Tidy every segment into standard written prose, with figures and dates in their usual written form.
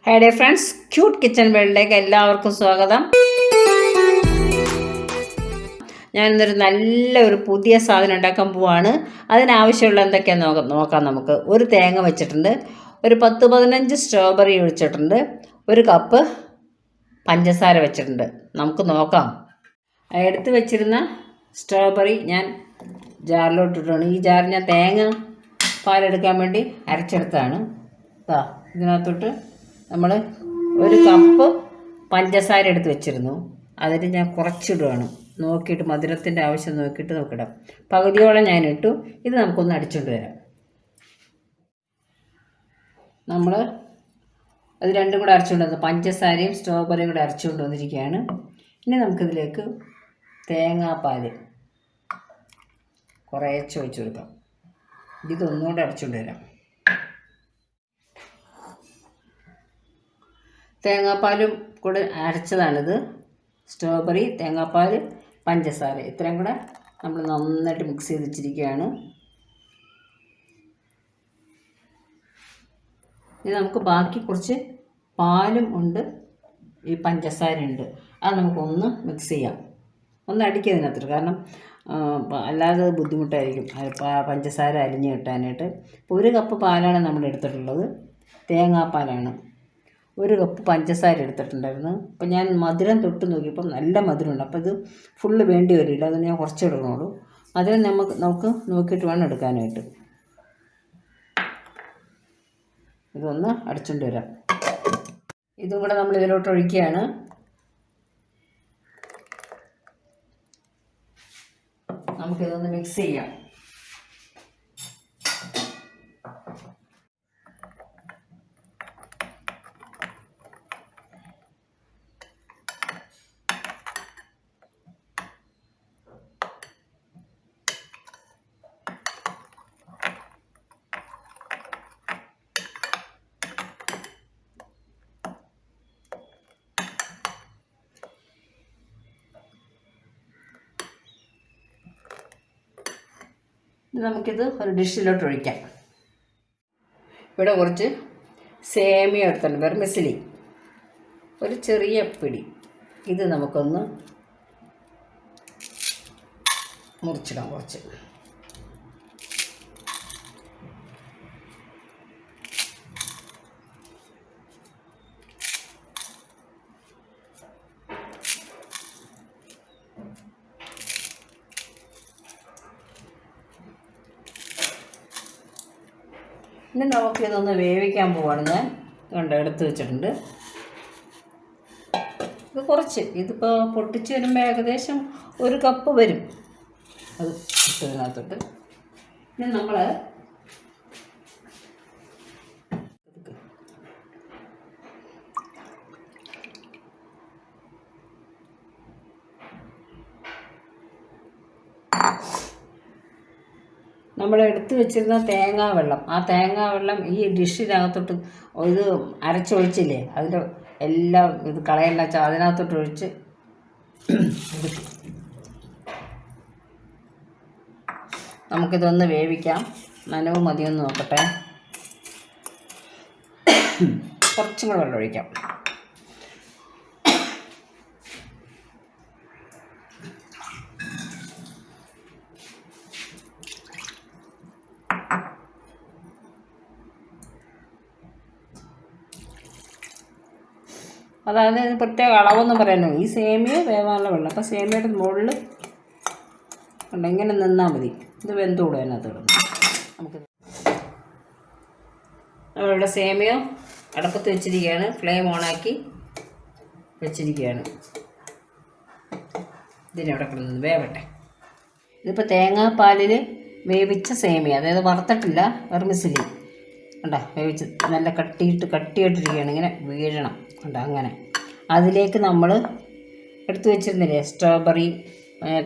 Hi dear friends, cute kitchen വേൾഡിലേക്ക് എല്ലാവർക്കും സ്വാഗതം. ഞാനിന്നൊരു നല്ലൊരു പുതിയ സാധനം ഉണ്ടാക്കാൻ പോവാണ്. അതിനാവശ്യമുള്ള എന്തൊക്കെയാണെന്ന് നോക്കാം. നമുക്ക് ഒരു തേങ്ങ വെച്ചിട്ടുണ്ട്, ഒരു 10-15 സ്ട്രോബെറി ഒഴിച്ചിട്ടുണ്ട്, ഒരു കപ്പ് പഞ്ചസാര വെച്ചിട്ടുണ്ട്. നമുക്ക് നോക്കാം. എടുത്ത് വെച്ചിരുന്ന സ്ട്രോബെറി ഞാൻ ജാറിലോട്ടിട്ടാണ്. ഈ ജാർ ഞാൻ തേങ്ങ പാലെടുക്കാൻ വേണ്ടി അരച്ചെടുത്താണ്. ഇതിനകത്തോട്ട് നമ്മൾ ഒരു കപ്പ് പഞ്ചസാര എടുത്ത് വെച്ചിരുന്നു. അതിന് ഞാൻ കുറച്ചിടുകയാണ്. നോക്കിയിട്ട് മധുരത്തിൻ്റെ ആവശ്യം നോക്കിയിട്ട് നോക്കിയിടാം. പകുതിയോളം ഞാൻ ഇട്ടു. ഇത് നമുക്കൊന്ന് അടിച്ചുകൊണ്ട് വരാം. നമ്മൾ അത് രണ്ടും കൂടെ അരച്ചുകൊണ്ട് വന്നു, പഞ്ചസാരയും സ്ട്രോബെറിയും കൂടെ അരച്ചുകൊണ്ട് വന്നിരിക്കുകയാണ്. ഇനി നമുക്കിതിലേക്ക് തേങ്ങാപ്പാൽ കുറേശ്ശെ ഒഴിച്ച് കൊടുക്കാം. ഇതൊന്നുകൂടെ അരച്ചുകൊണ്ട് വരാം. തേങ്ങാപ്പാലും കൂടെ അരച്ചതാണിത്. സ്ട്രോബെറി, തേങ്ങാപ്പാൽ, പഞ്ചസാര ഇത്രയും കൂടെ നമ്മൾ നന്നായിട്ട് മിക്സ് ചെയ്ത് വെച്ചിരിക്കുകയാണ്. ഇത് നമുക്ക് ബാക്കി കുറച്ച് പാലും ഉണ്ട്, ഈ പഞ്ചസാര ഉണ്ട്. അത് നമുക്കൊന്ന് മിക്സ് ചെയ്യാം, ഒന്ന് അടിക്കുന്നതിനകത്ത്. കാരണം അല്ലാതെ ബുദ്ധിമുട്ടായിരിക്കും പഞ്ചസാര അലിഞ്ഞ് കിട്ടാനായിട്ട്. ഇപ്പോൾ ഒരു കപ്പ് പാലാണ് നമ്മൾ എടുത്തിട്ടുള്ളത്, തേങ്ങാപ്പാലാണ്. ഒരു കപ്പ് പഞ്ചസാര എടുത്തിട്ടുണ്ടായിരുന്നു. അപ്പോൾ ഞാൻ മധുരം തൊട്ട് നോക്കിയപ്പോൾ നല്ല മധുരമുണ്ട്. അപ്പോൾ ഇത് ഫുള്ള് വേണ്ടി വരില്ല, അത് ഞാൻ കുറച്ച് എടുക്കണുള്ളൂ. മധുരം നമുക്ക് നോക്കിയിട്ട് വേണം എടുക്കാനായിട്ട്. ഇതൊന്ന് അടിച്ചുകൊണ്ട് വരാം. ഇതും കൂടെ നമ്മൾ ഇതിലോട്ട് ഒഴിക്കുകയാണ്. നമുക്കിതൊന്ന് മിക്സ് ചെയ്യാം. നമുക്കിത് ഒരു ഡിഷിലോട്ട് ഒഴിക്കാം. ഇവിടെ കുറച്ച് സേമിയ എടുത്തിട്ടുണ്ട്, വെർമിസലി ഒരു ചെറിയ പിടി. ഇത് നമുക്കൊന്ന് മുറിച്ചിടാം കുറച്ച്. ഇനി നമുക്കിതൊന്ന് വേവിക്കാൻ പോവാണ്. ഞാൻ എടുത്ത് വെച്ചിട്ടുണ്ട്. ഇത് കുറച്ച്, ഇതിപ്പോൾ പൊട്ടിച്ച് വരുമ്പോൾ ഏകദേശം ഒരു കപ്പ് വരും. അത് ഇട്ടതിനകത്തോട്ട് ഇനി നമ്മൾ എടുത്തു വെച്ചിരുന്ന തേങ്ങാവെള്ളം, ആ തേങ്ങാവെള്ളം ഈ ഡിഷിനകത്തോട്ട് ഇത് അരച്ചൊഴിച്ചില്ലേ, അതിൻ്റെ എല്ലാം ഇത് കളയല്ല വെച്ചാൽ അതിനകത്തോട്ട് ഒഴിച്ച് നമുക്കിതൊന്ന് വേവിക്കാം. നനവ് മതിയൊന്ന് നോക്കട്ടെ. കുറച്ചും കൂടെ വെള്ളം ഒഴിക്കാം. അതായത് പ്രത്യേക അളവൊന്നും പറയാനോ, ഈ സേമിയ വേവാനുള്ള വെള്ളം. അപ്പോൾ സേമിയയുടെ മുകളിൽ ഉണ്ട്, ഇങ്ങനെ നിന്നാൽ മതി. ഇത് വെന്തുകൂടും അതിനകത്ത് കിടന്നു. നമുക്ക് നമ്മളിവിടെ സേമിയ അടപ്പത്ത് വെച്ചിരിക്കുകയാണ്, ഫ്ലെയിം ഓണാക്കി വെച്ചിരിക്കുകയാണ്. ഇതിനവിടെ കിടന്നത് വേവട്ടെ. ഇതിപ്പോൾ തേങ്ങാപ്പാലിൽ വേവിച്ച സേമിയ, അതായത് വറുത്തിട്ടില്ല, വെർമിസലി കണ്ടോ, വേവിച്ച് നല്ല കട്ടിയായിട്ടിരിക്കുകയാണ്. ഇങ്ങനെ വീഴണം കണ്ടോ, അങ്ങനെ. അതിലേക്ക് നമ്മൾ എടുത്തു വെച്ചിരുന്നില്ലേ സ്ട്രോബെറി,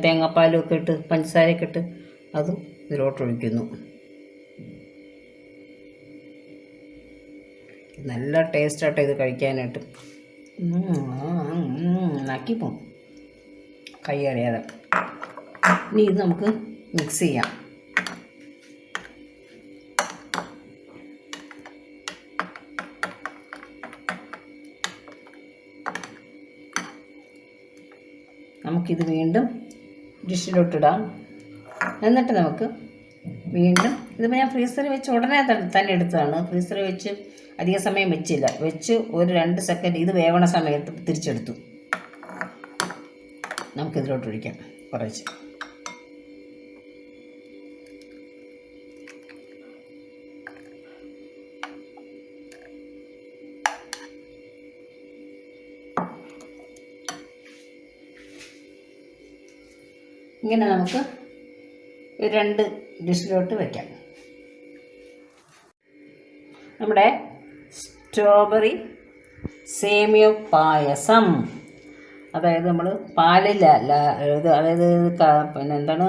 തേങ്ങാപ്പാലും ഒക്കെ ഇട്ട് പഞ്ചസാരയൊക്കെ ഇട്ട്, അതും ഇതിലോട്ട് ഒഴിക്കുന്നു. നല്ല ടേസ്റ്റാട്ടോ ഇത് കഴിക്കാനായിട്ട്. നക്കിപ്പോവും കൈ അറിയാതെ. ഇനി ഇത് നമുക്ക് മിക്സ് ചെയ്യാം. നമുക്കിത് വീണ്ടും ഡിഷിലോട്ടിടാം. എന്നിട്ട് നമുക്ക് വീണ്ടും ഇതിപ്പോൾ ഞാൻ ഫ്രീസറിൽ വെച്ച് ഉടനെ തന്നെ എടുത്തതാണ്. ഫ്രീസറിൽ വെച്ച് അധിക സമയം വെച്ചില്ല, വെച്ച് ഒരു 2 സെക്കൻഡ് ഇത് വേവണ സമയത്ത് തിരിച്ചെടുത്തു. നമുക്കിതിലോട്ട് ഒഴിക്കാം കുറച്ച്. ഇങ്ങനെ നമുക്ക് 2 ഡിഷിലോട്ട് വയ്ക്കാം. നമ്മുടെ സ്ട്രോബെറി സേമിയ പായസം, അതായത് നമ്മൾ പാലില്ല, അതായത് പിന്നെ എന്താണ്,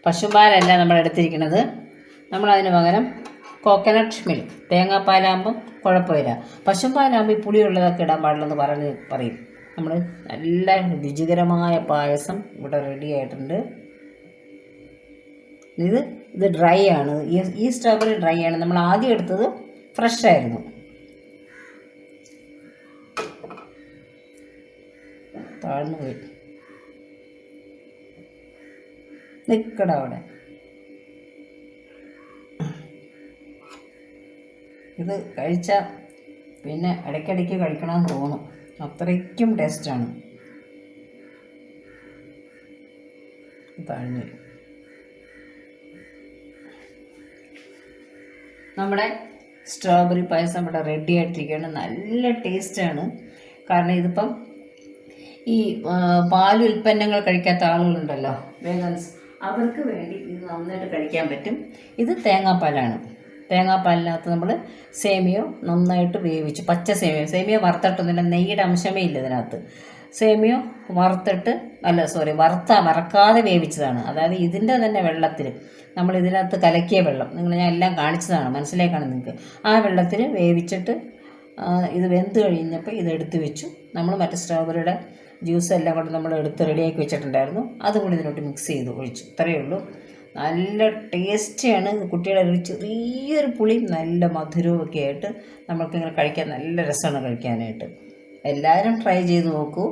പശുപാലല്ല നമ്മൾ എടുത്തിരിക്കുന്നത്. നമ്മളതിന് പകരം കോക്കനട്ട് മിൽക്ക്, തേങ്ങാപ്പാലാകുമ്പം കുഴപ്പമില്ല. പശുപാലാകുമ്പോൾ ഈ പുളിയുള്ളതൊക്കെ ഇടാൻ പാടില്ലെന്ന് പറയും. നമ്മൾ നല്ല രുചികരമായ പായസം ഇവിടെ റെഡി ആയിട്ടുണ്ട്. ഇത് ഡ്രൈ ആണ്, ഈ സ്ട്രോബെറി ഡ്രൈ ആണ്. നമ്മൾ ആദ്യം എടുത്തത് ഫ്രഷ് ആയിരുന്നു. താഴ്ന്നു പോയി നിൽക്കട അവിടെ. ഇത് കഴിച്ചാൽ പിന്നെ ഇടയ്ക്കിടയ്ക്ക് കഴിക്കണമെന്ന് തോന്നും, അത്രയ്ക്കും ടേസ്റ്റാണ്. താഴ്ന്നു വരും. നമ്മുടെ സ്ട്രോബെറി പായസം ഇവിടെ റെഡി ആയിട്ടിരിക്കുകയാണ്. നല്ല ടേസ്റ്റാണ്. കാരണം ഇതിപ്പം ഈ പാൽ ഉൽപ്പന്നങ്ങൾ കഴിക്കാത്ത ആളുകളുണ്ടല്ലോ, വേഗൻസ്, അവർക്ക് വേണ്ടി ഇത് നന്നായിട്ട് കഴിക്കാൻ പറ്റും. ഇത് തേങ്ങാപ്പാലാണ്. തേങ്ങാപ്പാലിനകത്ത് നമ്മൾ സേമിയ നന്നായിട്ട് വേവിച്ചു, പച്ച സേമിയ വറുത്തിട്ടൊന്നുമില്ല, നെയ്യുടെ അംശമേ ഇല്ല ഇതിനകത്ത്. സേമിയ വറക്കാതെ വേവിച്ചതാണ്. അതായത് ഇതിൻ്റെ തന്നെ വെള്ളത്തിൽ നമ്മൾ ഇതിനകത്ത് കലക്കിയ വെള്ളം, ഞാൻ എല്ലാം കാണിച്ചതാണ്, മനസ്സിലാക്കാണ് നിങ്ങൾക്ക്. ആ വെള്ളത്തിൽ വേവിച്ചിട്ട് ഇത് വെന്ത് കഴിഞ്ഞപ്പോൾ ഇതെടുത്ത് വെച്ചു. നമ്മൾ മറ്റേ സ്ട്രോബെറിയുടെ ജ്യൂസ് എല്ലാം കൊണ്ട് നമ്മൾ എടുത്ത് റെഡിയാക്കി വെച്ചിട്ടുണ്ടായിരുന്നു, അതും കൂടി ഇതിലോട്ട് മിക്സ് ചെയ്ത് ഒഴിച്ചു. ഇത്രയേ ഉള്ളൂ. നല്ല ടേസ്റ്റിയാണ്. കുട്ടികളുടെ ഒരു ചെറിയൊരു പുളിയും നല്ല മധുരവും ഒക്കെ ആയിട്ട് നമ്മൾക്കിങ്ങനെ കഴിക്കാൻ നല്ല രസമാണ് കഴിക്കാനായിട്ട്. എല്ലാവരും ട്രൈ ചെയ്ത് നോക്കൂ.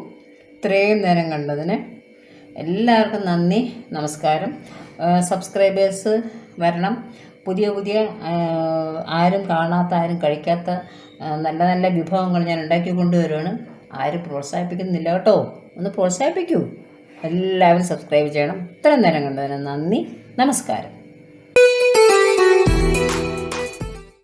ഇത്രയും നേരം കണ്ടതിന് എല്ലാവർക്കും നന്ദി, നമസ്കാരം. സബ്സ്ക്രൈബേഴ്സ് വരണം. പുതിയ ആരും കാണാത്ത, ആരും കഴിക്കാത്ത നല്ല നല്ല വിഭവങ്ങൾ ഞാൻ ഉണ്ടാക്കി കൊണ്ടുവരുവാണ്. ആരും പ്രോത്സാഹിപ്പിക്കുന്നില്ല കേട്ടോ, ഒന്ന് പ്രോത്സാഹിപ്പിക്കൂ. എല്ലാവരും സബ്സ്ക്രൈബ് ചെയ്യണം. ഇത്രയും നേരം കണ്ടതിന് നന്ദി, നമസ്കാരം.